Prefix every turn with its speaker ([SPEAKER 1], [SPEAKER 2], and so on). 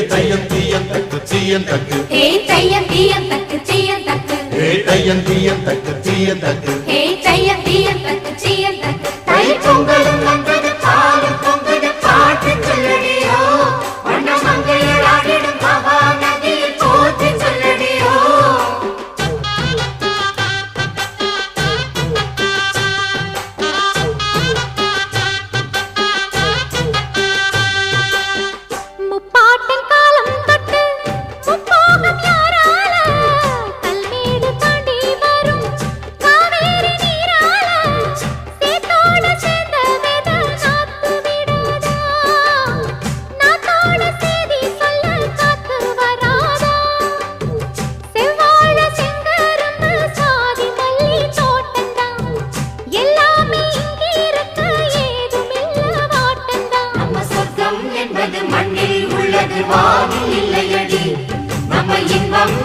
[SPEAKER 1] தையம் தீயம் தக்கு தீயம் தக்கு
[SPEAKER 2] தையம் தீயம் தக்கு தீயம் தக்கு
[SPEAKER 1] தையம் தீயம் தக்கு தீயம் தக்கு
[SPEAKER 2] தையம் தீயம் தக்கு தீயம் தக்கு தை பொங்கலும் வந்தது பாலும் பொங்குது பாட்டு சொல்லடியோ வண்ண மங்கையர் ஆடிடும் பாபா நதியில் போற்றி சொல்லடியோ முப்பாட்டின் காலம் தொட்டு முப்போகம் யாரால கல்மேடு தாண்டி வரும் காவேரி நீரால சேத்தோட சேர்ந்த வேத நாத்து விடாதா நாத்தோட சேதி சொல்ல காத்து வராதா செவ்வாழ செங்கரும்பு சாதி மல்லி தோட்டந்தான் எல்லாமே இங்கிருக்க ஏதுமில்ல வாட்டந்தான் நம்ம சொர்க்கம் என்பது மண்ணில் உள்ளது வானில் இல்லையடி நம்ம இன்பம்